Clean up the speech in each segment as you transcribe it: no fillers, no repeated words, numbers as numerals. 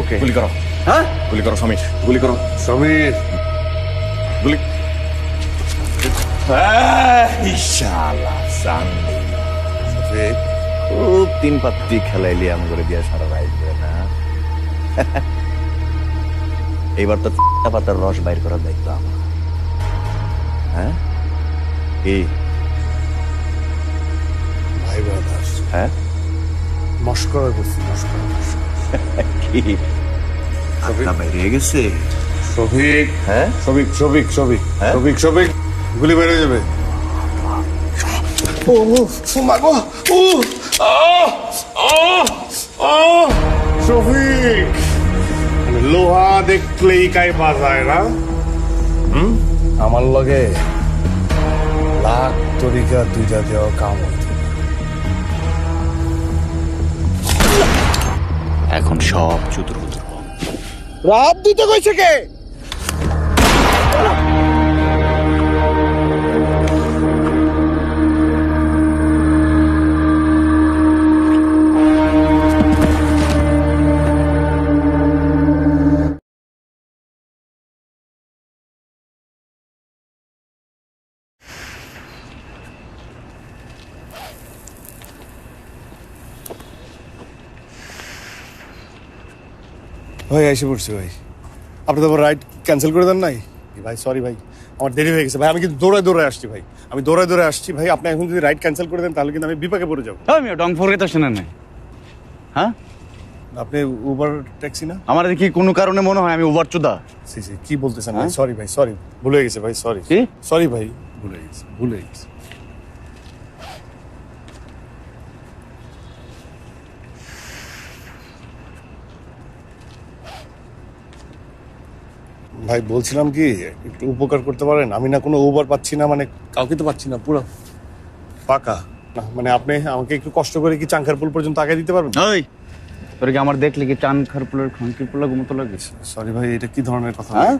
ওকে গুলি করো, হ্যাঁ গুলি করো সমীর, গুলি করো সমীর গুলি। শালা সান্ডি শফিক খুব তিন পাত্তি খেলাইলি আম করে দিয়া সারা রাইড করে না। এইবার তো পাতার রস বাইর করার দায়িত্ব আমার। হ্যাঁ কি ভাই ব্রাদার হ্যাঁ মস্করা করছি মস্করা কি আত্মা বাইরে গেছে? শফিক হ্যাঁ শফিক শফিক শফিক হ্যাঁ? শফিক শফিক গুলি বের হয়ে যাবে ও মাগো ও শফিক লোহা দেখলেই কাই বাজায় না আমার লগে লাখ তরিকা দুইটা দেওয়া কাম হইতো এখন সব চুতুর বুতুর। রাত দিতে কইছে কে ভাই এসে পড়ছি ভাই আপনি তো আবার রাইড ক্যান্সেল করে দেন নাই ভাই সরি ভাই আমার দেরি হয়ে গেছে ভাই আমি কিন্তু দৌড়ায় দৌড়ায় আসছি ভাই আমি দৌড়ায় দৌড়ায় আসছি ভাই আপনি এখন যদি রাইড ক্যান্সেল করে দেন তাহলে কিন্তু আমি বিপাকে পড়ে যাবো আমি ডং ফোরে তো শোনা নাই। হ্যাঁ আপনি উবার ট্যাক্সি না আমার দেখি কোনো কারণে মনে হয় আমি ওভার চুদা। সি সি কি বলতেছেন ভাই সরি ভাই সরি ভুলে গেছে ভাই সরি কি? সরি ভাই ভুলে গেছে ভাই বলছিলাম কি একটু উপকার করতে পারেন আমি না কোনো উবার পাচ্ছি না মানে কাউকে তো পাচ্ছি না পুরো ফাঁকা না মানে আপনি আমাকে একটু কষ্ট করে কি চাঙ্কারপুল পর্যন্ত আগে দিতে পারবেন ওই তোর কি আমার দেখলে কি টান খারপুলের খানকিপুলা ঘুমতো লাগে? সরি ভাই এটা কি ধরনের কথা হ্যাঁ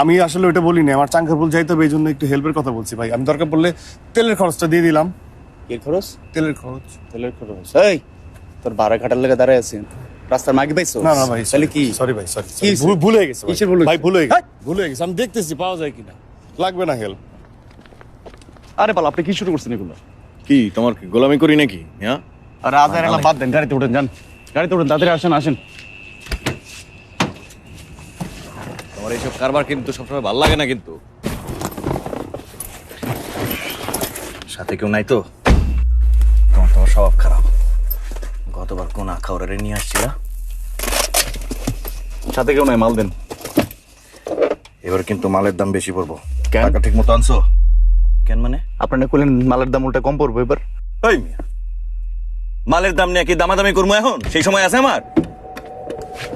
আমি আসলে ওটা বলিনি আমার চাঙ্কারপুল যাইতে হবে এই জন্য একটু হেল্পের কথা বলছি ভাই আমি দরকার পড়লে তেলের খরচটা দিয়ে দিলাম কি খরচ? তেলের খরচ তেলের খরচ। এই তোর ভাড়া খাটার লেগে দাঁড়ায় আছি রাস্তার মাগি পাইছো? না না ভাই তাহলে কি সরি ভাই সরি কি হইছে? ভুল হয়ে গেছে কিসের ভুল হয়েছে? ভাই ভুল হয়ে গেছে ভুল হয়ে গেছে আমি দেখতেছি পাওয়া যায় কিনা লাগবে না হেল্প আরে পাল আপনি কি শুরু করছেন এগুলো? কি তোমার কি গোলামি করি নাকি? হ্যাঁ আরে আজার এলা বাদ দেন, গাড়িতে উঠেন, যান গাড়িতে উঠেন, তাড়াতাড়ি আসেন আসেন। তোমার এইসব কারবার কিন্তু সবসময় ভালো লাগে না কিন্তু। সাথে কেউ নাই তো? তোমার স্বভাব খারাপ। গতবার কোন খাওয়ারে নিয়ে আসছিলা? সাথে কেউ নাই, মাল দেন। এবার কিন্তু মালের দাম বেশি পড়বো। কেন? টাকা ঠিক মতো আনছো? কেন মানে? আপনারা কইলেন মালের দাম উল্টা কম পড়বে এবার। ওই মিয়া, মালের দাম নিয়ে কি দামাদামি করবো এখন? সেই সময় আছে আমার?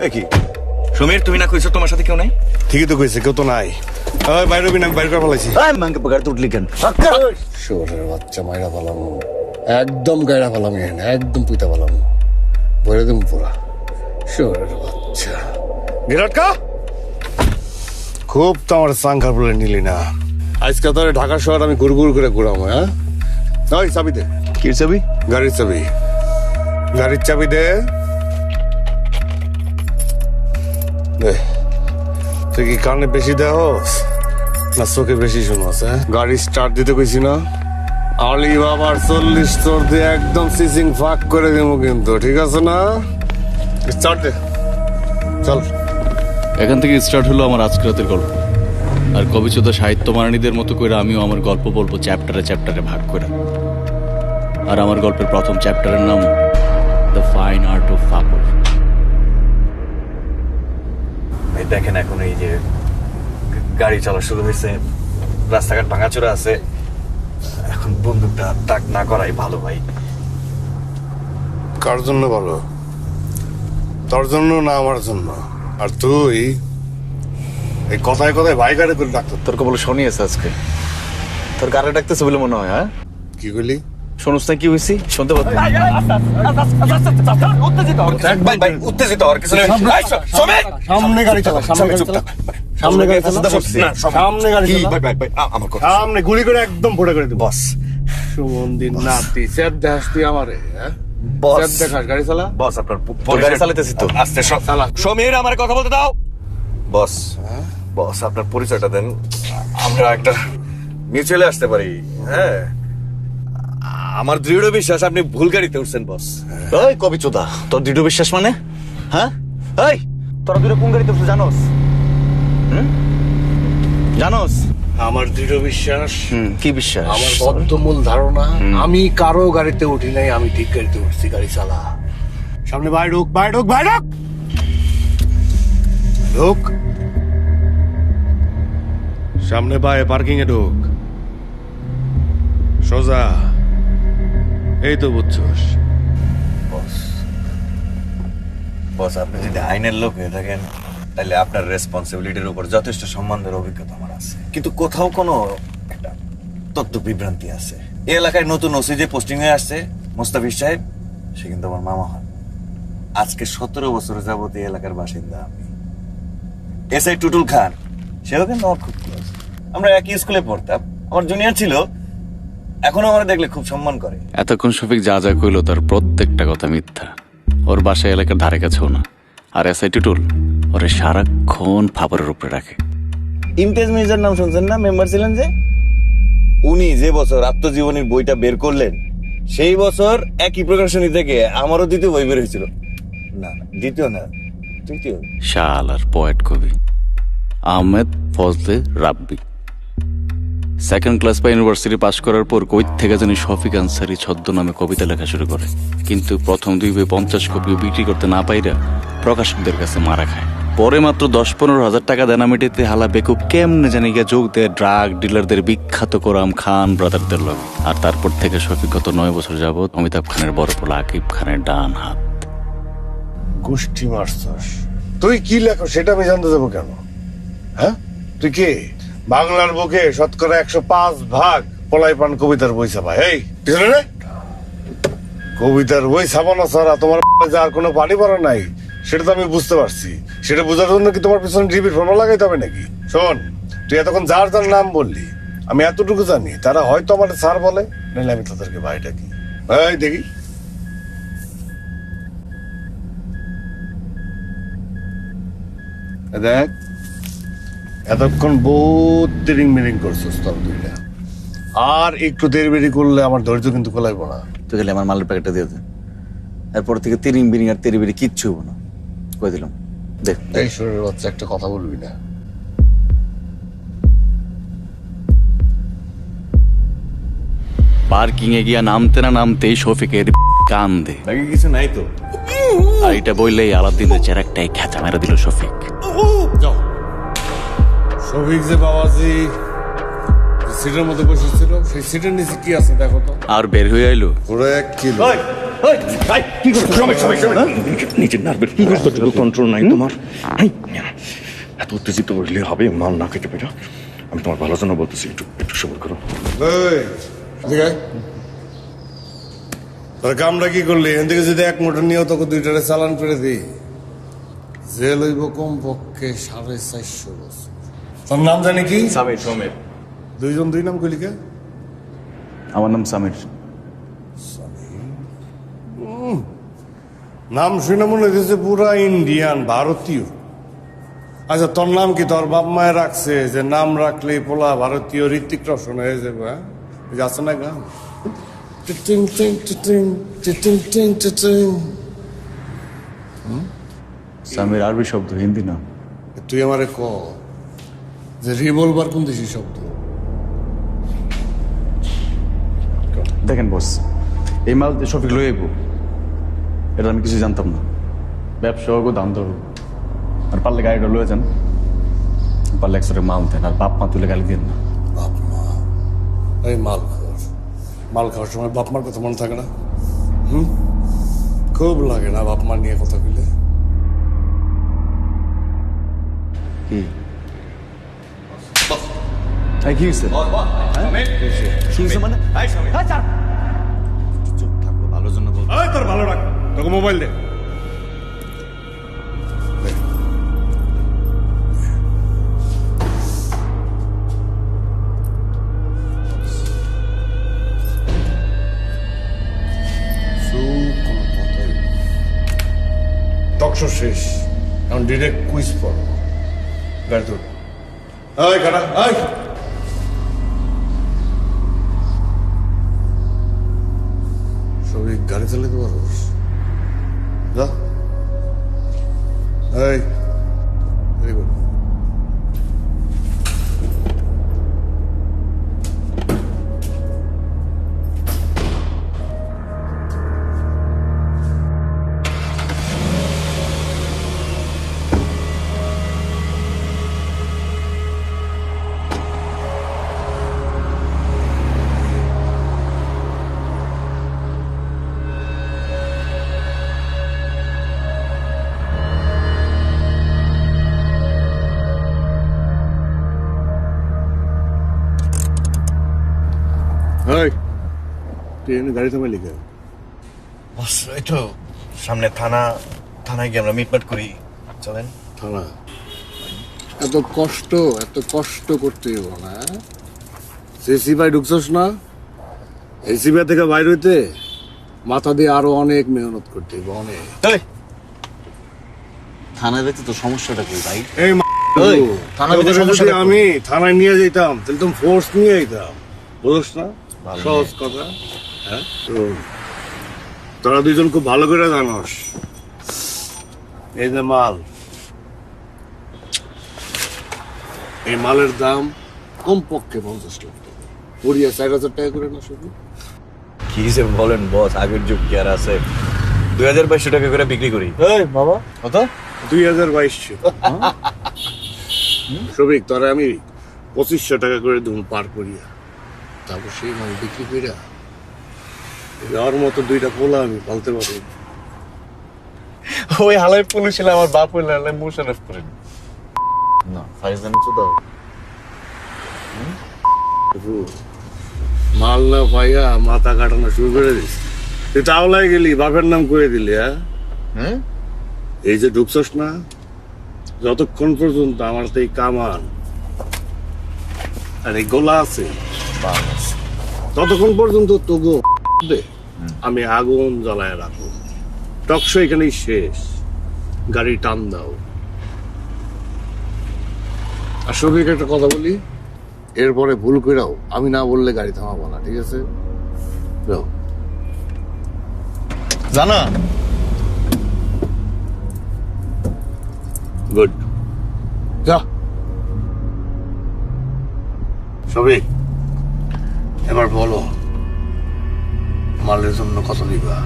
এ কি সমীর, তুমি না কইছো তোমার সাথে কেউ নাই? ঠিকই তো কইছে কেউ তো নাই ওই বাইরে বিনা বাইরে করে ফেলাইছি এই মাঙ্কে গাড়িতে উঠলি কেন? শোরের বাচ্চা মাইরা ফেলাম একদম গাইরা ফেলাম এখানে একদম পুইতা ফেলাম বলে দিম পুরা শোরের বাচ্চা গিরাটকা খুব তো আমার সাংখার বলে নিলি না আজকে তো ঢাকা শহর আমি ঘুর করে ঘুরাম হ্যাঁ ওই চাবি দে কি চাবি? গাড়ির চাবি গাড়ির চাবি দে দে তুই কি কানে বেশি দেহস না চোখে বেশি শুনস হ্যাঁ গাড়ি স্টার্ট দিতে কইছি না আলি বাবার 40 তোর দিয়ে একদম সিসিং ফাঁক করে দেবো কিন্তু ঠিক আছে না স্টার্ট দে চল এখান থেকে স্টার্ট হলো আমার আজকের রাতের গল্প। আর কবিচোদা সাহিত্য মারানিদের মতো করে আমিও আমার গল্প বলবো চ্যাপ্টারে চ্যাপ্টারে ভাগ করে। আর আমার গল্পের প্রথম চ্যাপ্টারের নাম দ্য ফাইন আর্ট অফ ফাপল। এই দেখেন এখন এই যে গাড়ি চলা শুরু হয়েছে, রাস্তাঘাট ভাঙাচোরা আছে, এখন বন্দুকটা তাক না করাই ভালো ভাই। কার জন্য বলো তোর জন্য না আমার জন্য আর তুই এই কথায় কথায় ভাই গাড়ি করে ডাক্তার তোর কবলে শনিয়েছে আজকে, তোর গাড়ি ডাকতেছে বলে মনে হয়। হ্যাঁ কি করলি শুনুস না কি হয়েছি? শুনতে পাচ্ছি উত্তেজিত আর কিছু নেই। সামনে গাড়ি চালা সামনে গাড়ি চালা সামনে গাড়ি চালা সামনে গাড়ি চালা আমার কথা সামনে গুলি করে একদম ফোটা করে দিবি বস সুমন দিন নাতি স্যার দেখাস তুই আমারে হ্যাঁ বস চেপ দেখাস, গাড়ি চালা। বস আপনার গাড়ি চালাইতেছি তো। আস্তে সমীর আমার কথা বলতে দাও বস। বস আপনার পরিচয়টা দেন, আমরা একটা মিউচুয়ালে আসতে পারি। হ্যাঁ, আমার দৃঢ় বিশ্বাস আপনি ভুল গাড়িতে উঠছেন বস। ওই কবি চোদা, তোর দৃঢ় বিশ্বাস মানে? হ্যাঁ, এই তোরা দুটো কোন গাড়িতে উঠছিস জানোস? জানোস? আমার দৃঢ় বিশ্বাস, কি বিশ্বাস? আমার বদ্ধমূল ধারণা, আমি কারো গাড়িতে উঠি নাই, আমি ঠিক গাড়িতে উঠছি। গাড়ি চালা। সামনে বাইরে ঢুক, বাইরে ঢুক, বাইরে ঢুক, ঢুক। সামনে বাই পার্কিং এ ঢুক, সোজা। এই তো বুঝছস। বস বস আপনি যদি আইনের লোক হয়ে থাকেন তাহলে আপনার রেসপন্সিবিলিটির উপর যথেষ্ট সম্মানের অভিজ্ঞতা আমার আছে, কিন্তু কোথাও কোনো একটা তথ্য বিভ্রান্তি আছে। এই এলাকায় নতুন ওসি যে পোস্টিং হয়ে আসছে মোস্তাফিজ সাহেব, সে কিন্তু আমার মামা হন। আজকে 17 বছর যাবত এই এলাকার বাসিন্দা আমি। এসআই টুটুল খান, সেও কিন্তু আমার খুব ক্লোজ। আমরা একই স্কুলে পড়তাম, আমার জুনিয়র ছিল, এখনো আমার দেখলে খুব সম্মান করে। এতক্ষণ শফিক যা যা কইলো তার প্রত্যেকটা কথা মিথ্যা। ওর বাসায় এলাকার ধারে কাছেও না। আর এসআই টুটুল ওরে সারাক্ষণ ফাপড়ের উপরে রাখে। ইমতিয়াজ মির্জার নাম শুনছেন না? মেম্বার ছিলেন যে। উনি যে বছর আত্মজীবনীর বইটা বের করলেন, সেই বছর একই প্রকাশনী থেকে আমারও দ্বিতীয় বই বের হয়েছিল। না, দ্বিতীয় না, তৃতীয়। শাল আর পয়েট কবি আহমেদ ফজলে রাব্বি সেকেন্ড ক্লাস বা ইউনিভার্সিটি পাশ করার পর কৈত থেকে জানি শফিক আনসারি ছদ্মনামে কবিতা লেখা শুরু করে, কিন্তু প্রথম 2 বই 50 কপিও বিক্রি করতে না পাইরা প্রকাশকদের কাছে মারা খায়। পরে মাত্র 10-15 হাজার টাকা দেনা মেটাতে হালা বেকুব কেমনে জানি গিয়ে যোগ দেয় ড্রাগ ডিলারদের বিখ্যাত কোরাম খান ব্রাদারদের লগে। আর তারপর থেকে শফিক গত 9 বছর যাবত অমিতাভ খানের বড় পোলা আকিব খানের ডান হাত। গোষ্ঠী মারছস তুই? কি লেখো সেটা আমি জানতে যাবো কেন? হ্যাঁ, তুই কে? বাংলার বুকে শতকরা 105 পলাই পান কবিতার বই ছাপা। এই পিছনে রে, কবিতার বই ছাপানো ছাড়া তোমার যে আর কোনো পানি পড়া নাই সেটা তো আমি বুঝতে পারছি। সেটা বোঝার জন্য কি তোমার পিছনে ডিবির ফর্মা লাগাইতে হবে নাকি? শোন, তুই এতক্ষণ যার যার নাম বললি, আমি এতটুকু জানি তারা হয়তো আমার স্যার বলে, নাহলে আমি তাদেরকে ভাই ডাকি। এই দেখি, দেখ এতক্ষণ বহুত দেরিং মিরিং করছিস তোর দুইটা। আর একটু দেরি বেরি করলে আমার ধৈর্য কিন্তু কোলাইব না। তুই গেলে আমার মালের প্যাকেটটা দিয়ে দে। এরপর থেকে তিরিং বিরিং আর তেরি বেরি কিচ্ছু হবো না, কই দিলাম। দেখ এই শরীরের বাচ্চা, একটা কথা বলবি না। পার্কিং এ গিয়া নামতে না নামতেই শফিকের কান দে। বাকি কিছু নাই তো। আর এটা বললেই আলাদিনের চেরাকটাই খেচা মেরে দিল শফিক। যাও। শফিক যে বাবাজি সিটের মধ্যে বসেছিল, সেই সিটের নিচে কি আছে দেখো তো। আর বের হয়ে আইলো পুরো 1 কিলো। নিজের নার্ভের কন্ট্রোল নাই তোমার। এত উত্তেজিত হইলে হবে? মাল না খেতে পেরে আমি তোমার ভালো জন্য বলতেছি, একটু একটু সবর করো। তোর কামটা কি করলি? এখান থেকে যদি 1 মোটর নিয়েও তোকে 2টারে চালান করে দিই, জেল হইব কম পক্ষে 450 বছর। তোর নাম জানি কি? সামির। সমীর। 2 জন 2 নাম কইলি কে? আমার নাম সামির। নাম শুনে মনে হইতেছে পুরা ইন্ডিয়ান, ভারতীয়। আচ্ছা, তোর নাম কি? তোর বাপ মায়ে রাখছে যে নাম রাখলে পোলা ভারতীয় ঋত্বিক রোশন হয়ে যাবে? হ্যাঁ, ওই যে আছে না গান, টিটিং টিং টিটিং টিটিং টিং টিটিং। সামির আরবি শব্দ, হিন্দি না। তুই আমারে ক যে রিভলভার কোন দেশি শব্দ? দেখেন বস, এই মাল যে শফিক লই আইব এটা আমি কিছু জানতাম না। ব্যবসা হোক দাম দর হোক, আর পারলে গাড়িটা লয়ে যান, পারলে 100 মাল দেন, আর বাপ মা তুলে গালি দিন না। বাপ মা? এই মাল খাওয়ার সময় বাপ মার কথা মনে থাকে না? খুব লাগে না বাপ মা নিয়ে কথা বলে? কি কি হয়েছে? শুনছে মানে? চুপ থাকো, ভালো জন্য বল। তোর ভালো রাখ, তোকে মোবাইল দে। চুপ শেষ, এখন ডিরেক্ট কুইজ পড়ো। গাড়ি ধর। এই খানা, এই। সবই গাড়ি চালাতে পারোস? যা। এই, ভেরি গুড। এই, তুই এখানে গাড়ি থামাইলি কেন? বস এই তো সামনে থানায় গিয়ে আমরা মিটমাট করি, চলেন। থানা? এত কষ্ট করতে হইব না? সিসিবাই ঢুকছস না? এই সিবিআই থেকে বাইর হইতে মাথা দিয়ে আরো অনেক মেহনত করতে হইব, অনেক। থানায় দেখতে তো সমস্যাটা কি ভাই? এই ওই, থানায় তোদের যদি আমি থানায় নিয়ে যেতাম তাহলে তুমি ফোর্স নিয়ে যেতাম, বুঝছ না? সহজ কথা। হ্যাঁ, তোরা দুইজন খুব ভালো করে জানোস এই যে মাল, এই মালের দাম কমপক্ষে 50 লাখ টাকা, 40,000 টাকা করে না শুধু। কি যে বলেন বস, আগের যুগ কি আর আছে? 2200 টাকা করে বিক্রি করি। এই বাবা কত? 2022। সবিক তোরা আমি 2500 টাকা করে দেবো পার করিয়া, তারপর সেই মাল বিক্রি করিয়া যাওয়ার মতো দুইটা পোলা আমি পালতে পারি। ওই হালাই পুলিশ ছিল আমার বাপ হইলে মোশারফ করেন না ফাইজানি তো দাও। মাল না পাইয়া মাথা কাটানো শুরু করে দিস। তুই তাওলাই গেলি, বাপের নাম করে দিলি। হ্যাঁ, এই যে ঢুকছস না, যতক্ষণ পর্যন্ত আমার তো এই কামান আর এই গোলা আছে ততক্ষণ পর্যন্ত তবু আমি আগুন জ্বালায় রাখবো। টকশো এখানেই শেষ, গাড়ি টান দাও। আর সবিক একটা কথা বলি, এরপরে ভুল কইরাও আমি না বললে গাড়ি থামাবো না, ঠিক আছে? যাও। জানা গুড, যা। সবিক এবার বলো, মালের জন্য কত দিবা?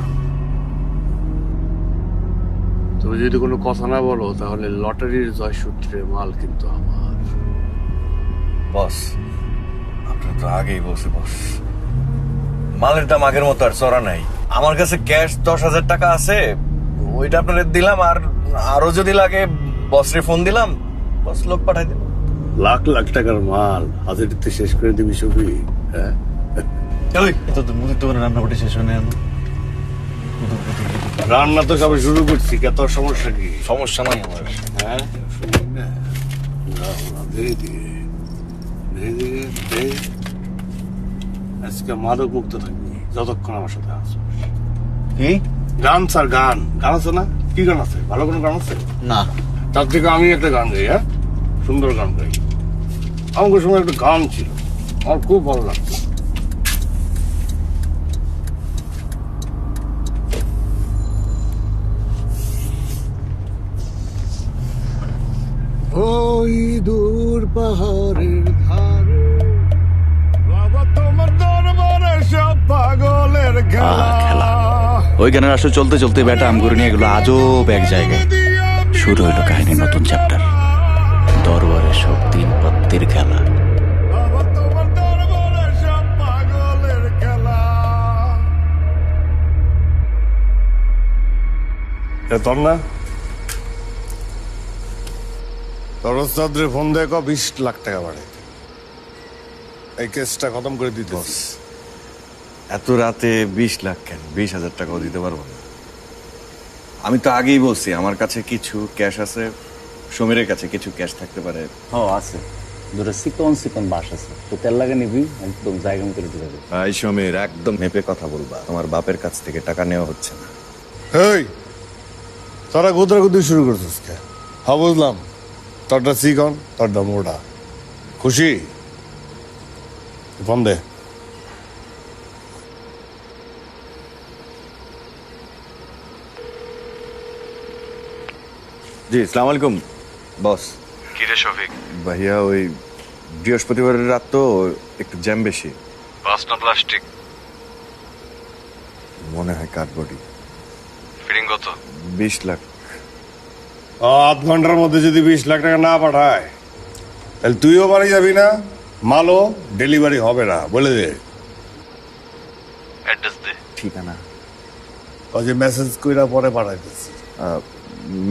তুমি যদি কোনো কথা না বলো তাহলে লটারির জয়সূত্রের মাল কিন্তু আমার। বস আপনার তো আগেই বসে বস, মালের দাম আগের মতো আর চড়া নাই। আমার কাছে ক্যাশ 10,000 টাকা আছে, ওইটা আপনাদের দিলাম, আর আরো যদি লাগে বসরে ফোন দিলাম, বস লোক পাঠাই দিল। লাখ লাখ টাকার মাল হাজারিতে শেষ করে দিবি সবিক? হ্যাঁ, মুদির দোকানে রান্না বাটি শেষ হয়ে রান্না তো সবাই শুরু করছি, কে তোর সমস্যা কি? সমস্যা নাই আমার। হ্যাঁ, শুনি না। যাও না, ধীরে ধীরে ধীরে ধীরে ধীরে। আজকে মাদক মুক্ত থাকবি যতক্ষণ আমার সাথে আছো। কি গান স্যার, গান গান আছে না? কি গান আছে? ভালো কোনো গান আছে? না তার থেকে আমি একটা গান গাই। হ্যাঁ, সুন্দর গান গাই। আমার সময় একটা গান ছিল, আমার খুব ভালো লাগতো। ওই দূর পাহাড়ের ধারে বাবা তোমার দরবারে সব পাগলের খেলা। ওই গানের আসলে চলতে চলতে ব্যাটা আম করে নিয়ে গেল আজব এক জায়গায়। শুরু হইলো কাহিনীর নতুন চ্যাপ্টার, দরবারে সব দিন পত্তির খেলা। বাবা তোমার দরবারে সব পাগলের খেলা। তোর না তোর ওস্তাদরে ফোন দেয় 20 লাখ টাকা বাড়ে, এই কেসটা খতম করে দিতে। এত রাতে 20 লাখ কেন? 20,000 টাকাও দিতে পারবো না। আমি তো আগেই বলছি আমার কাছে কিছু ক্যাশ আছে, সমীরের কাছে কিছু ক্যাশ থাকতে পারে। আছে দুটো চিকন বাস আছে, তো তেল লাগে নিবি, একদম জায়গা মতো দিতে হবে। ভাই সমীর, একদম মেপে কথা বলবা। তোমার বাপের কাছ থেকে টাকা নেওয়া হচ্ছে না। এই তোরা গুদরাগুদি শুরু করছিস কে? হ্যাঁ বুঝলাম, তোরটা চিকন, তোরটা মোটা। খুশি? ফোন দে। জি আসসালামু আলাইকুম বস। কিরে শফিক, ভাইয়া ওই বৃহস্পতিবারের রাত তো একটু জ্যাম বেশি, বাস না প্লাস্টিক? মনে হয় কাঠবডি। ফিটিং কত? 20 লাখ। আধ ঘন্টার মধ্যে যদি 20 লাখ টাকা না পাঠায়, তাহলে তুইও বাড়ি যাবি না, মালও ডেলিভারি হবে না, বলে দে। অ্যাড্রেস দে। ঠিকানা ওই যে মেসেজ কইরা পরে পাঠাইতেছি।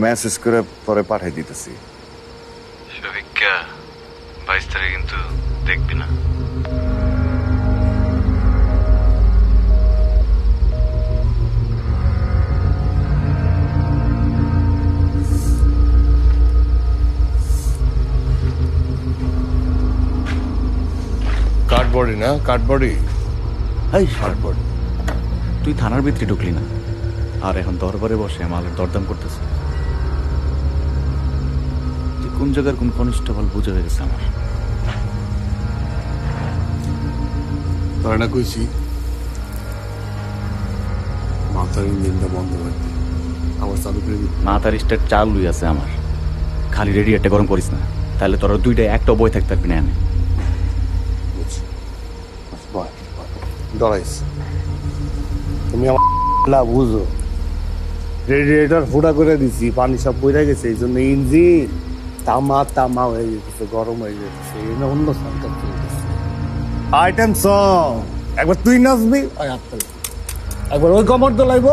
মেসেজ করে পরে পাঠিয়ে দিতেছি। শফিক 22 তারিখ কিন্তু দেখবি না। কাঠবডি না, কাঠবডি। এই শার্টবোর্ড, তুই থানার ভিতরে ঢুকলি না, আর এখন দরবারে বসে মালের দরদাম করতেছে। তুই কোন জায়গার কোন কনস্টেবল বুঝে হয়ে গেছে আমার। তোরা না কইছি মাথার ইঞ্জিনটা বন্ধ করতে, আমার চালু করে দিবি। মাথার স্টার চালুই আছে আমার, খালি রেডিয়েটটা গরম করিস না, তাহলে তোরা দুইটা একটা বই থাকতে পারবি না এনে। ডরাইস তুমি আমার বুঝো, রেডিয়েটর ফুটা করে দিছি, পানি সব বইরা গেছে, এই জন্য ইঞ্জিন তামা তামা হয়ে যেতেছে, গরম হয়ে যেতেছে, অন্য সরকার চলতেছে। আইটেম সং একবার তুই নাচবি, ওই হাত তোল। একবার ওই কমর দোলাইব,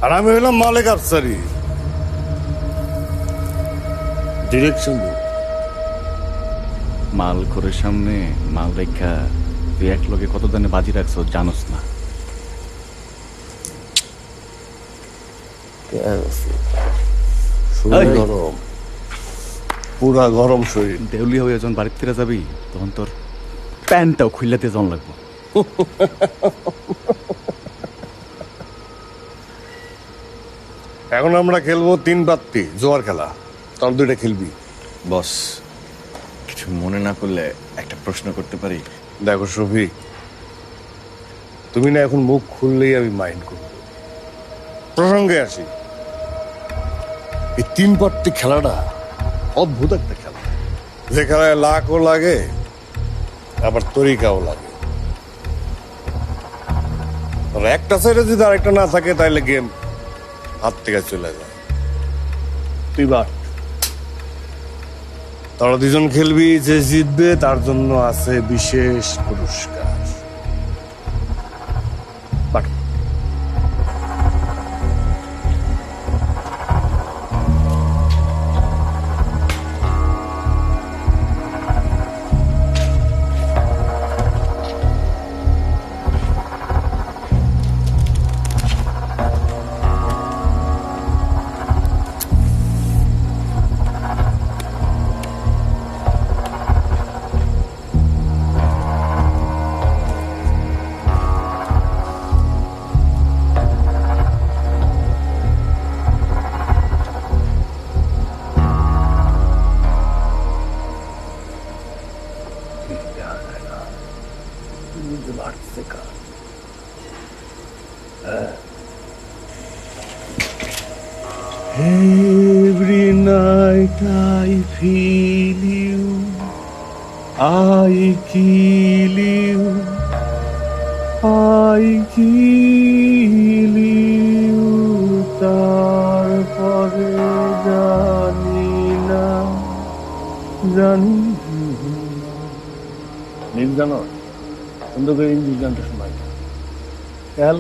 আর আমি হইলাম মালিক আফসারি, ডিরেকশন দিব। মাল ঘরের সামনে মাল রেখা তুই এক লোকে কত দানে বাজি রাখছো জানোস না। শরীর গরম, পুরা গরম শরীর। দেউলি হয়ে যখন বাড়ির থেকে যাবি তখন তোর প্যান্টটাও খুললাতে জন লাগবো। এখন আমরা খেলবো 3 পাত্তি জোয়ার খেলা, তোর 2টা খেলবি। বস কিছু মনে না করলে একটা প্রশ্ন করতে পারি? দেখো শফিক, তুমি না এখন মুখ খুললেই আমি মাইন্ড করব। প্রসঙ্গে আসি, এই 3 পাত্তি খেলাটা অদ্ভুত একটা খেলা, যে খেলায় লাখও লাগে আবার তরিকাও লাগে। আর একটা সাইডে যদি আরেকটা না থাকে তাহলে গেম হাত থেকে চলে যায়। তুই বাট, তোরা 2জন খেলবি, যে জিতবে তার জন্য আছে বিশেষ পুরস্কার। But Every night I feel you, I kill you, I kill you, তারপরে জানি না, জানি নিজ জানো সুন্দর করে ইংলিশ গানটা শোনাই খেয়াল।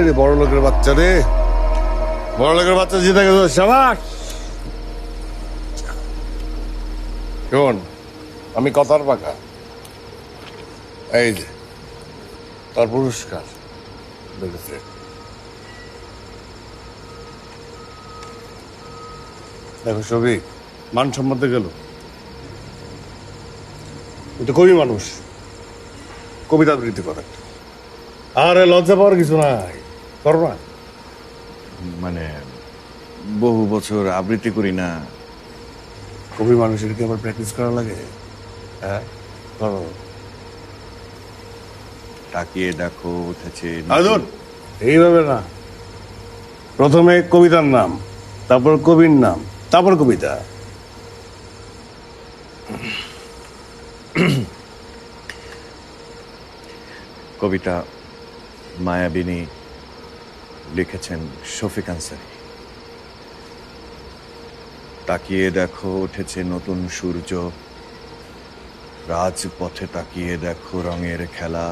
রে বড় লোকের বাচ্চা রে, বড় লোকের বাচ্চা জিতে গেল, শাবাশ। শোন, আমি কথার পাকা, এই যে তোর পুরস্কার, দেখো সবই মান সম্মতে গেল, তো কবি মানুষ, কবিতা আবৃত্তি করে। আরে লজ্জা পাওয়ার কিছু নাই, করো না। মানে বহু বছর আবৃত্তি করি না। কবি মানুষের কি আবার প্র্যাকটিস করা লাগে? হ্যাঁ, করো। তাকিয়ে দেখো উঠেছে আদর এইভাবে না, প্রথমে কবিতার নাম, তারপর কবির নাম, তারপর কবিতা। কবিতা মায়াবিনী লিখেছেন শফিক আনসারী। তাকিয়ে দেখো উঠেছে নতুন সূর্য, রাজপথে তাকিয়ে দেখো রঙের খেলা।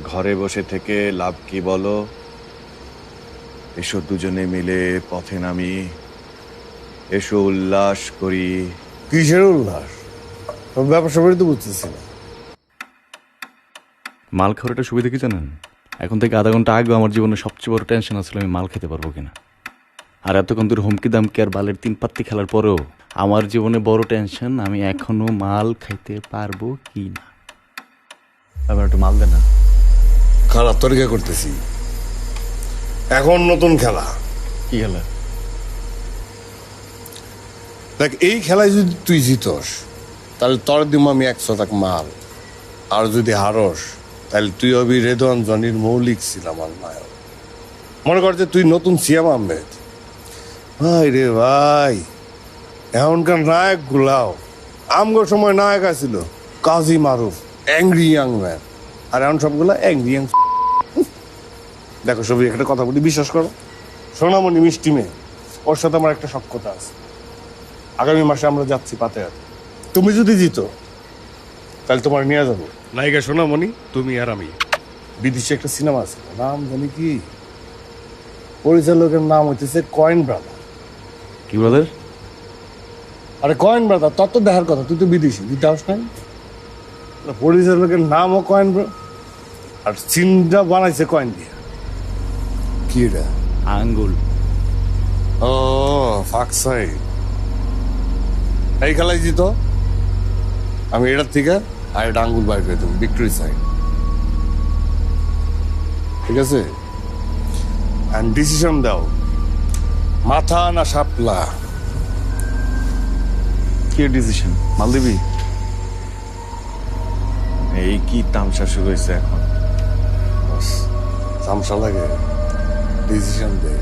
ঘরে বসে থেকে লাভ কি বলো, এসো দুজনে মিলে পথে নামি, এসো উল্লাস করি। কিসের উল্লাস? সব ব্যবসা বাড়ি তো বুঝতেছি না। মাল খাওয়ার একটা সুবিধা কি জানেন? এখন থেকে আধা ঘন্টা আগে আমার জীবনে সবচেয়ে বড় টেনশন আসলে আমি মাল খেতে পারবো কিনা। আর এতক্ষণ ধরে হুমকি দামকি আর বালের 3 পাত্তি খেলার পরেও আমার জীবনে বড় টেনশন আমি এখনো মাল খাইতে পারবো কি না। এবার একটু মাল দেন না। খারাপ তরিকা করতেছি, এখন নতুন খেলা। কি খেলা? দেখ, এই খেলায় যদি তুই জিতস তাহলে তোর দিব আমি 100 টাকা মাল, আর যদি হারস তাহলে তুই হবি রেদওয়ান জনির মৌলিক সিনেমার নায়ক। মনে কর যে তুই নতুন সিয়াম আহমেদ। ভাই রে ভাই, এখনকার নায়ক গুলাও আমগো সময় নায়ক আছিল Kazi Maruf, angry young man, আর এখন সবগুলা অ্যাংরি ইয়াং। দেখো সবই একটা কথা বলি, বিশ্বাস করো, সোনামণি মিষ্টি মেয়ে, ওর সাথে আমার একটা সখ্যতা আছে। আগামী মাসে আমরা যাচ্ছি পাতেহাতে। তুমি যদি জিতো তাহলে তোমার নিয়ে যাবো। নায়িকা সোনামণি, তুমি আর আমি। বিদেশে একটা সিনেমা আছে, নাম জানি কি, পরিচালকের নাম হইতেছে কয়েন ব্রাদার। কি ব্রাদার? আরে কয়েন ব্রাদার, তত দেখার কথা, তুই তো বিদেশি, দিতে আস নাই। পরিচালকের নামও কয়েন ব্রাদার, আর সিনটা বানাইছে কয়েন দিয়ে। কি এটা? আঙ্গুল। ও ফাকসাই। এই খেলায় জিতো আমি এটার থেকে আর এটা আঙ্গুল বাইর করে দেবো, ভিক্টরি সাইন। ঠিক আছে? অ্যান্ড ডিসিশন দাও, মাথা না শাপলা। কি ডিসিশন? মাল দিবি? এই কি তামসা শুরু হয়েছে এখন? তামসা লাগে? ডিসিশন দে,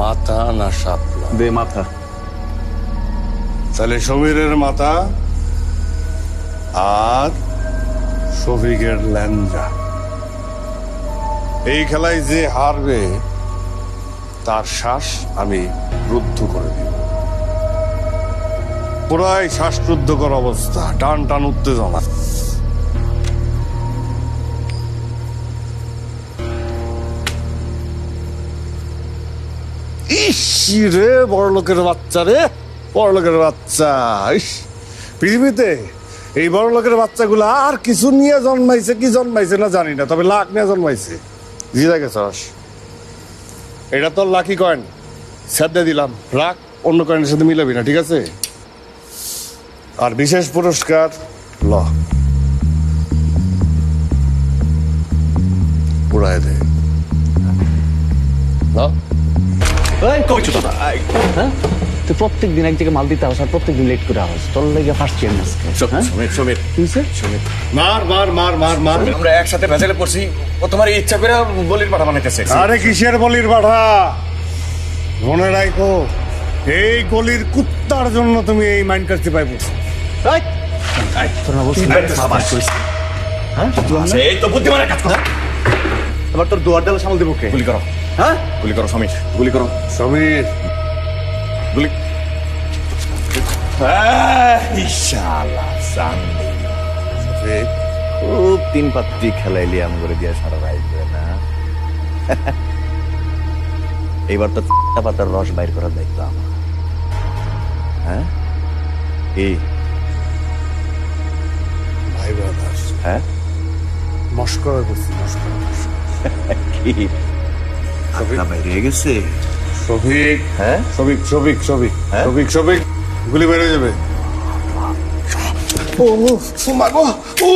মাথা না শাপলা। দে মাথা। তাহলে সমীরের মাথা আর শফিকের ল্যাঞ্জা। এই খেলায় যে হারবে তার শ্বাস আমি রুদ্ধ করে দিব। পুরাই শ্বাসরুদ্ধকর অবস্থা, টান টান উত্তেজনা। ইস রে, বড় লোকের বাচ্চা রে, বড় লোকের বাচ্চা। ইস, পৃথিবীতে এই বড় লোকের বাচ্চাগুলো আর কিছু নিয়ে জন্মাইছে কি জন্মাইছে না জানি না, তবে লাখ নিয়ে জন্মাইছে। জিতে গেছস, এটা তোর লাকি কয়েন, সাথে দিলাম, রাখ, অন্য কয়েনের সাথে মিলাবি না, ঠিক আছে? আর বিশেষ পুরস্কার ল, পুরাই দে। ল। তুই প্রত্যেক দিন এক জায়গায় মাল দিতে আস আর প্রত্যেক দিন লেট করে আস, তোর লেগে ফার্স্ট চেন আজকে। সমীর মার মার মার মার মার। আমরা একসাথে ভেজালে পড়ছি, ও তোমার ইচ্ছা করে বলির পাঠা বানাইতেছে। আরে কিসের বলির পাঠা? মনে রাখো, এই গলির কুত্তার জন্য তুমি এই মাইন্ড কাটতে পাইবো। এই তো বুদ্ধিমানের কাজ কর। এবার তোর দুয়ার ডালা সামাল দেবো কে? গুলি করো, হ্যাঁ গুলি করো সমীর, গুলি করো, সমীর, গুলি। ইনশাআল্লাহ জানবি খুব 3 পাত্তি খেলাইলি আম করে দিয়া সারা রাইট না। এইবার তো পাতার রস বাইর করার দায়িত্ব আমার। হ্যাঁ এই ভাই ব্রাদার, হ্যাঁ মস্করা করছি, মস্করা। কি বাইরে গেছে? শফিক, হ্যাঁ শফিক, শফিক, শফিক, হ্যাঁ? শফিক, শফিক, গুলি বেড়ে যাবে। ও মাগো, ও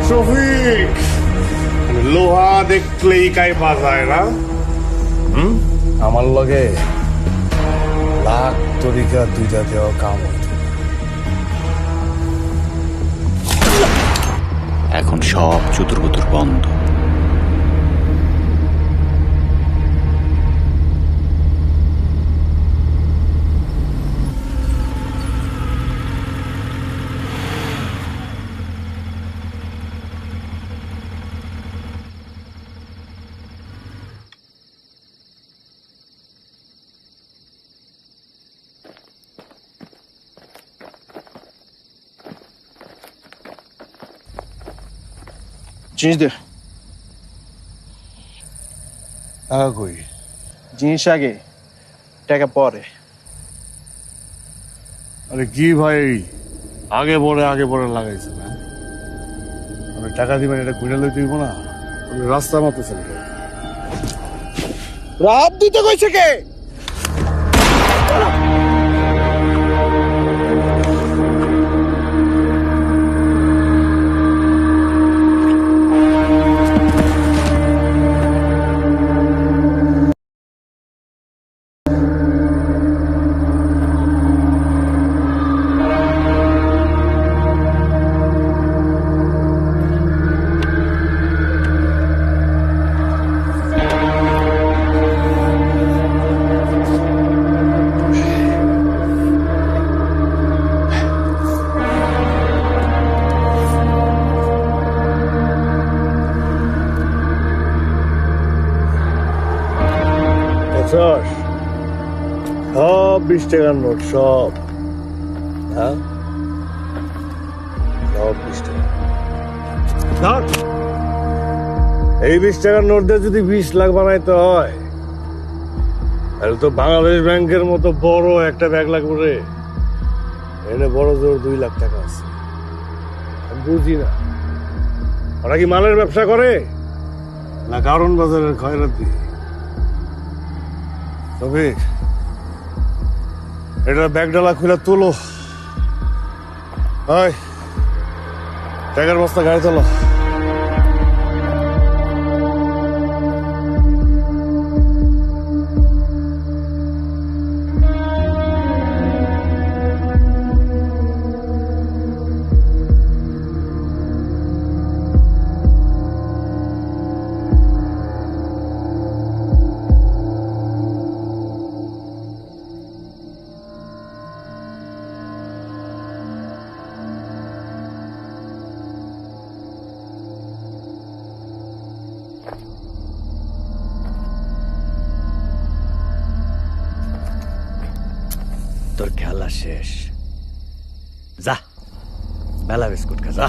শফিক, লোহা দেখলেই কাই বাজায় না। আমার লগে লাখ তরিকা দুইটা দেওয়া কাম হইতো। এখন সব চুতুর বন্ধ। জিনিস দে। কই জিনিস আগে, টাকা পরে। আরে কি ভাই, আগে পরে লাগাইছে না? আমি টাকা দিবেন, এটা কুইন্টাল দিব না, রাস্তা মতো চলে যাবে। রাত দিতে কইছে কে? সব 20 টাকার নোট, সব। হ্যাঁ, সব 20 টাকা। ধর, এই 20 টাকার নোট দিয়ে যদি 20 লাখ বানাইতে হয়, তাহলে তো বাংলাদেশ ব্যাংকের মতো বড় একটা ব্যাগ লাগবে রে। এনে বড় জোর 2 লাখ টাকা আছে। আমি বুঝি না, ওরা কি মালের ব্যবসা করে না কারণ বাজারের খয়রাতি? তবে এটা ব্যাগ ডালা খুলে তোলো, টাকার বস্তা গাড়ি তোলো। তোর খেলা শেষ, যা বেলা বিস্কুট খা, যা।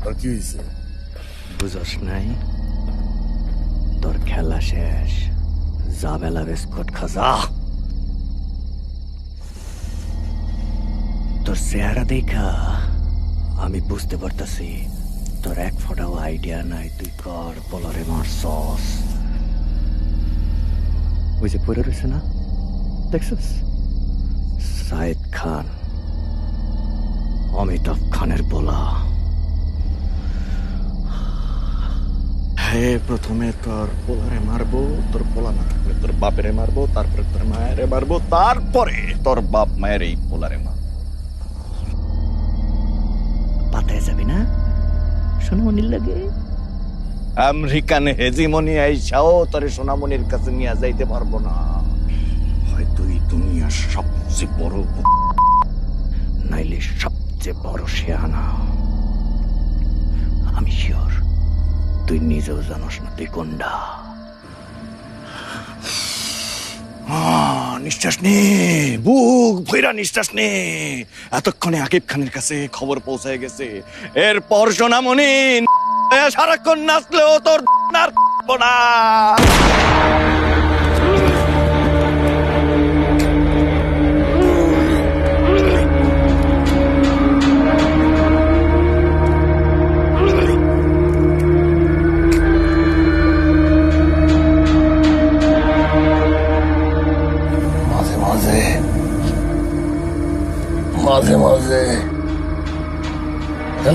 আর কি হয়েছে? বুঝস নাই, তোর খেলা শেষ, যা বেলা বিস্কুট খা, যা। তোর চেহারা দেখা আমি বুঝতে পারতাছি তোর এক ফোঁটাও আইডিয়া নাই তুই কর বলরে মারছস। ওই যে পড়ে রয়েছে না, দেখছিস? সাইদ খান, অমিতাভ খানের বলা। হ্যাঁ, প্রথমে তোর পোলারে মারবো, তোর পোলা না থাকলে তোর বাপেরে মারবো, তারপরে তোর মায়েরে মারবো, তারপরে তোর বাপ মায়ের এই পোলারে মারবো। পাতায় যাবি না সোনামণির লাগে? আমেরিকান হেজিমনি আইসাও তোর সোনামণির কাছে নিয়ে যাইতে পারবো না। হয়তো এই দুনিয়ার সবচেয়ে বড় নাইলে সবচেয়ে বড় শেয়ানা। আমি শিওর তুই নিজেও জানোস না তুই কোনটা। নিঃশ্বাস নে, বুক ভৈরা নিঃশ্বাস নে। এতক্ষণে আকিব খানের কাছে খবর পৌঁছে গেছে। এরপর সোনামণি সারাক্ষণ নাচলেও তোর না।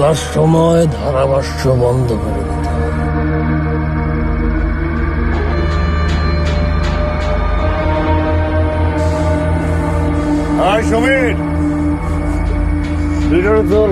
বলার সময় ধারাভাষ্য বন্ধ করে দিতে হবে। সমীর চল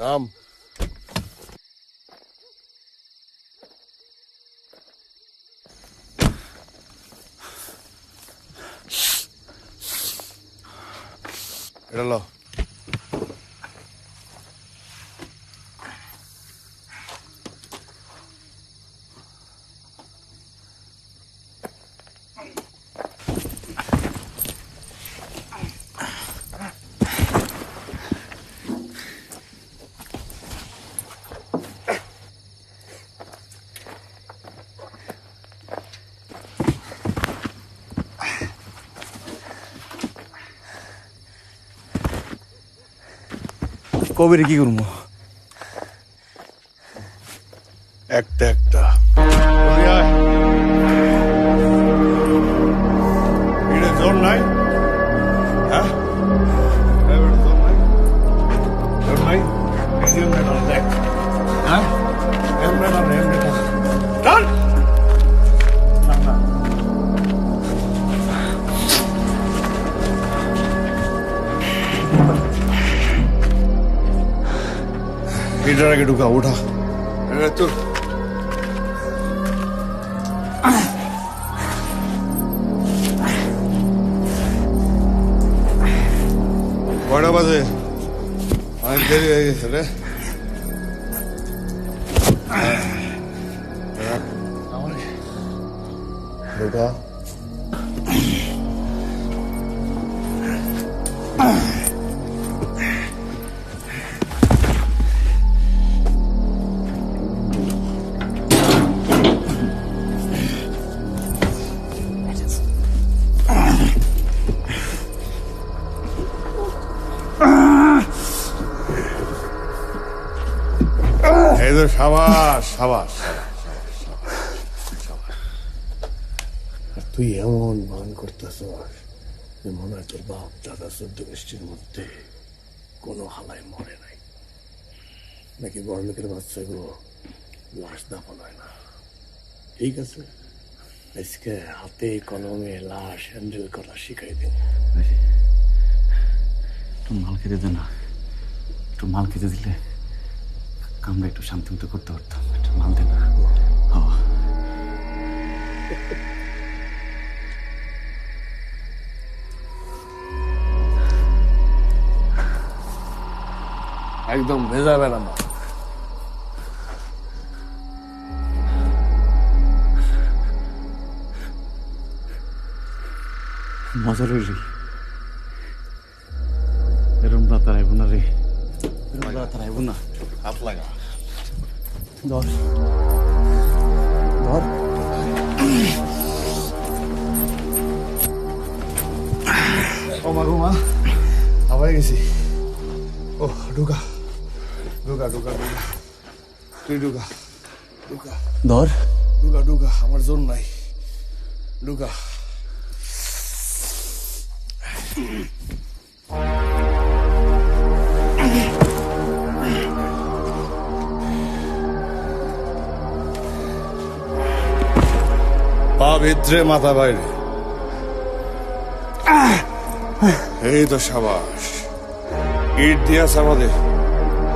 নাম। এটা লো। কবির কি করবো? একটা একটা এটা জোর নাই, হ্যাঁ জোর নাই, জোর নাই, দেখ হ্যাঁ এমনি না এমনি চল। এটার আগে ঢুকা ওঠা চল। কয়টা বাজে? অনেক দেরি হয়ে গেছে রে। ঢুকা এই তো সাবাস সাবাস। তুই এমন মান করতেছ মনে হয় তোর বাপ দাদা 14 গোষ্ঠীর মধ্যে কোনো হালায় মরে নাই, নাকি বড় লোকের বাচ্চাগুলো লাশ দাফন হয় না। ঠিক আছে, আজকে হাতে কলমে লাশ হ্যান্ডেল করা শিখাই দিন। একটু মাল খেতে দে না, একটু মাল খেতে দিলে কামরা একটু শান্তি মতো করতে পারতাম। একটু মাল দে না। একদম ভেজা বেড়া না। মজা রে, এরম রাত আর আইব না রে, এরম রাত আর আইব না। হাত লাগা। ধর ঢুকা ঢুকা ঢুকা তুই ঢুকা ঢুকা ধর ঢুকা ঢুকা আমার জোর নাই ঢুকা পা ভিতরে মাথা বাইরে এই তো সাবাস ইট দিয়াছ আমাদের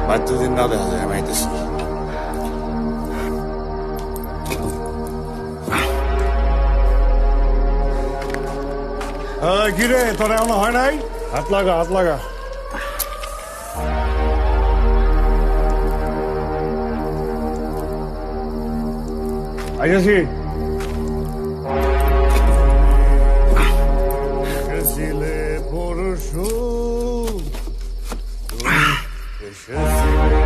বাচ্চাদের না দেখা যায় আমাইতেছি কিরে তোর এমন হয় নাই হাত লাগা হাত লাগা আইয়াছি এসেছিলে পরশু এসেছিলে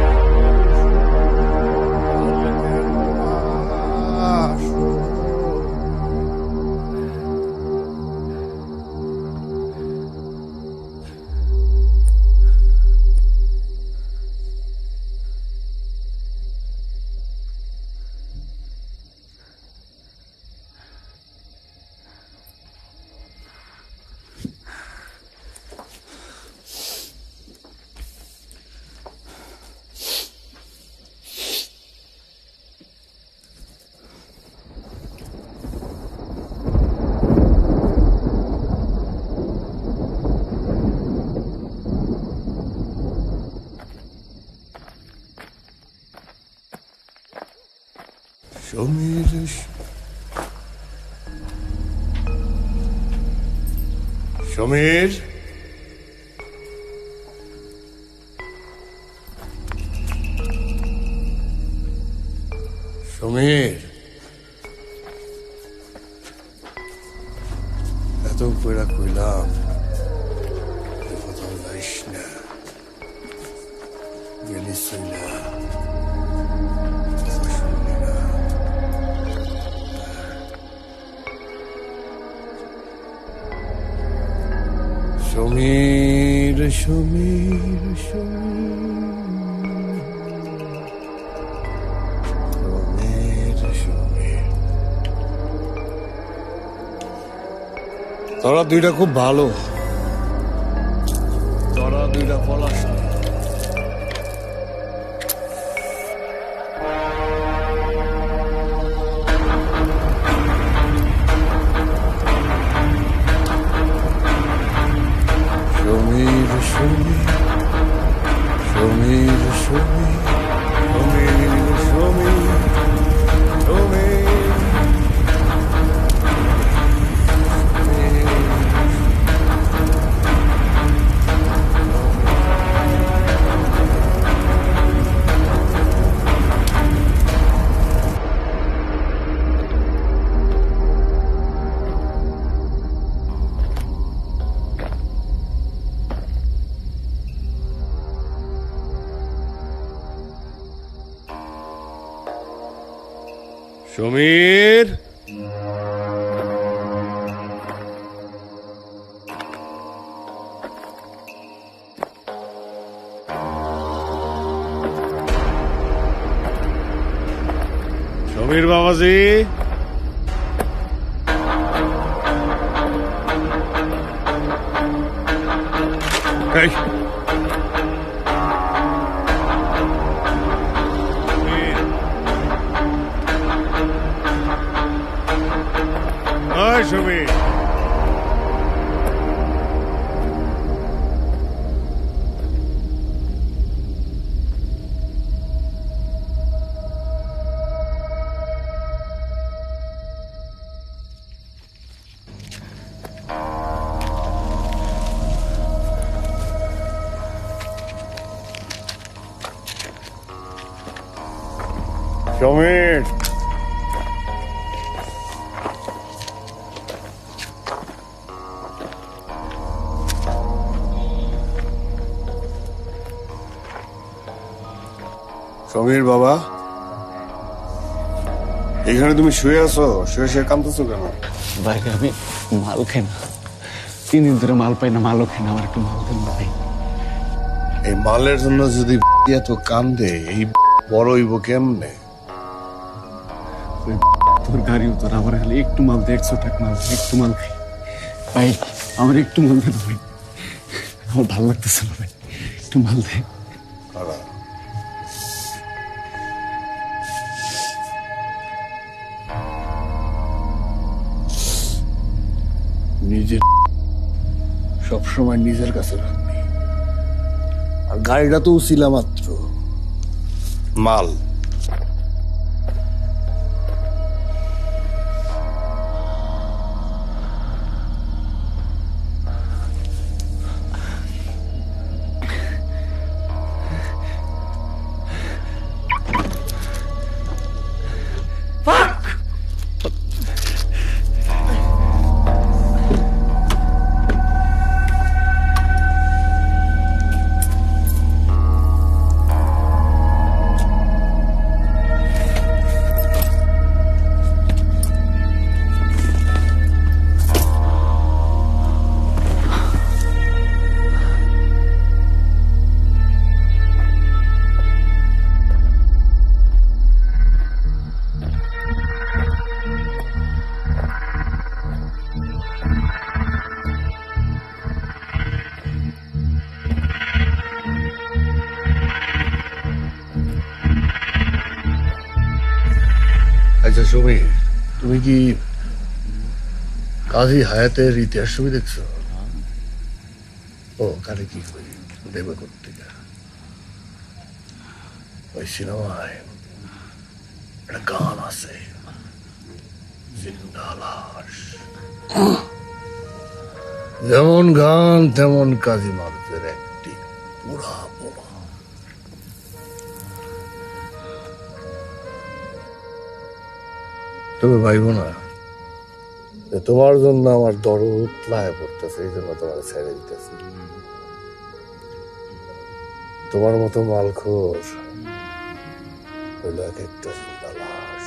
সমীর সমীর সমীর এত কইরা কইলাম কোথাও যাইস না গেলি চইলা সমীর সমীর সমীর সমীর তোরা দুইটা খুব ভালো তোরা দুইটা পলাশ সমীর সমীর সমীর সমীর সমীর সমীর সমীর সমীর বাবাজি এই সমীর সমীর সমীর বাবা এখানে তুমি শুয়ে আছো শুয়ে শুয়ে কাঁদতেছো কেন বাইরে আমি মাল খাই না 3 দিন ধরে মাল পাই না মালও খাই না আমার একটু মাল দেন ভাই এই মালের জন্য যদি এত কান্দে, এই বড় হইব কেমনে? তোর গাড়ি তোর আমার খালি একটু মাল দে, 100 টাকা মাল দে, একটু মাল খাই ভাই, আমার একটু মাল দে ভাই, আমার ভালো লাগতেছে না ভাই, একটু মাল দে। নিজের সবসময় নিজের কাছে রাখবি, আর গাড়িটা তো উছিলা মাত্র, মাল আচ্ছা সুমি, তুমি কি কাজী হায়াতের ইতিহাস ছবি দেখছো? ও কারে কি করি দেবে করতে, ওই সিনেমায় একটা গান আছে, জিন্দা লাশ। যেমন গান তেমন কাজী মারুফের একটি পুরা বোমা। তুমি ভাইব না যে তোমার জন্য আমার দরদ লায় পড়তেছে, এই জন্য তোমার ছেড়ে দিতেছে। তোমার মতো মালখোর হইল এক একটা জিন্দা লাশ।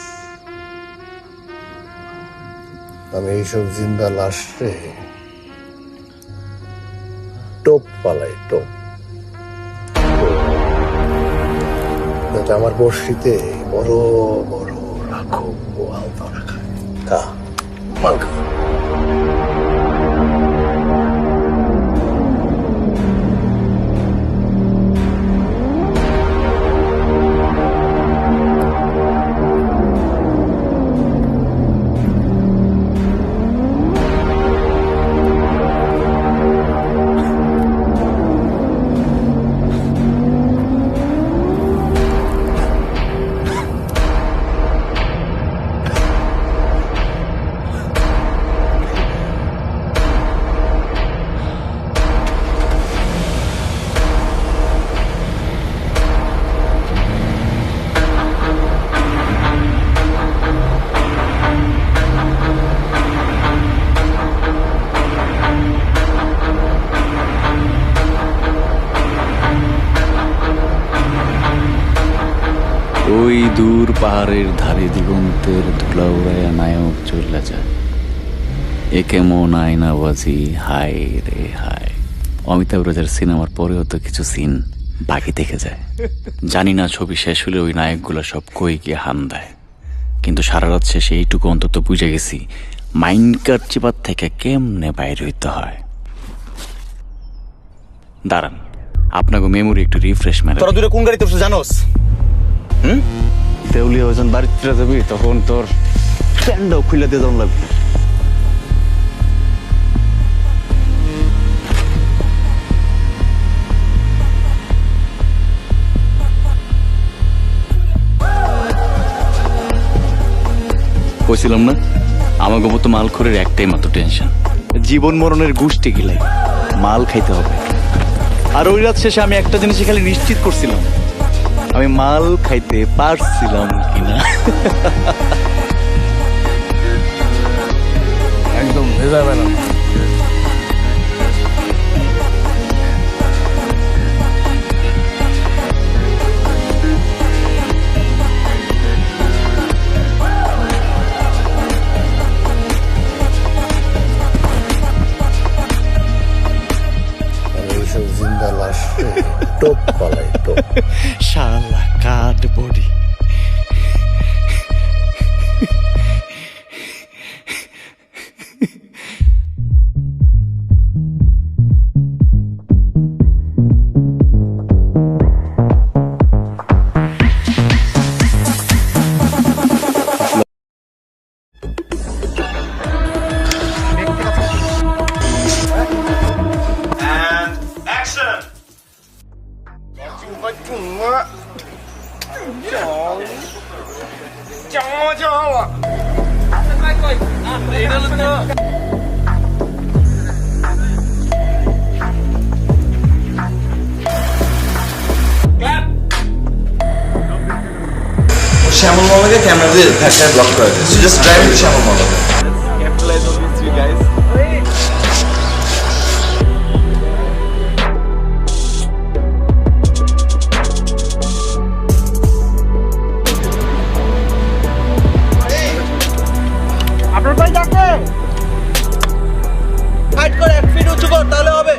আমি এইসব জিন্দা লাশ রে টোপ পালাই, টোপ, যাতে আমার বর্ষিতে বড় বড় রাখো বোয়াল ধরা খায়। খা মাল খা। ওই দূর পাহাড়ের ধারে দিগন্তের ধুলা উড়াইয়া নায়ক চলে যায়। এ কেমন আয়নাবাজি, হায় রে হায়। অমিতাভ রাজার সিনেমার পরেও তো কিছু সিন বাকি থেকে যায়। জানি না ছবি শেষ হলে ওই নায়কগুলো সব কই গিয়ে হান দেয়, কিন্তু সারা রাত শেষে এইটুকু অন্তত বুঝে গেছি মাইন্ড কার চিপার থেকে কেমনে বাইরে হইতে হয়। দাঁড়ান, আপনাকে মেমোরি একটু রিফ্রেশ মেরে। তোরা দূরে কোন গাড়িতে উঠছে জানোস? দেউলিয়া ওজন বাড়িতে যাবি, তখন তোর প্যান্ডাও খুলে দিয়ে যাওয়া লাগবে। কইছিলাম না আমাকে মতো মালখোরের একটাই মাত্র টেনশন, জীবন মরণের গোষ্ঠী গিলাই মাল খাইতে হবে। আর ওই রাত শেষে আমি একটা জিনিস খালি নিশ্চিত করছিলাম, আমি মাল খাইতে পারছিলাম কিনা। একদম ভেজাবে না। এইসব জিন্দা লাশ টোপ শ্যামল মলকে ক্যামেরা দিয়ে ধাক্কায় ব্লক করে দিয়েছে জাস্ট ড্রাইভিং টু শ্যামল মলকে আপনার ভাই ডাকে ফাইট করে 1 ফিট উঁচু কর তাহলে হবে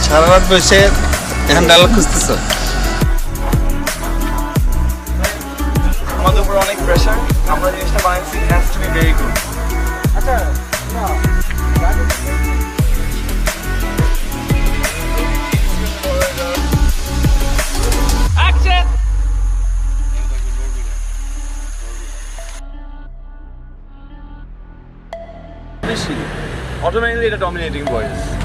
সারা রাত বসে এখন ডায়লগ খুঁজতেছ আমাদের উপর অনেক প্রেশার আমরা জিনিসটা বানাইছি has to be very good আচ্ছা অটোমেটিকলি এটা ডমিনেটিং ভয়েস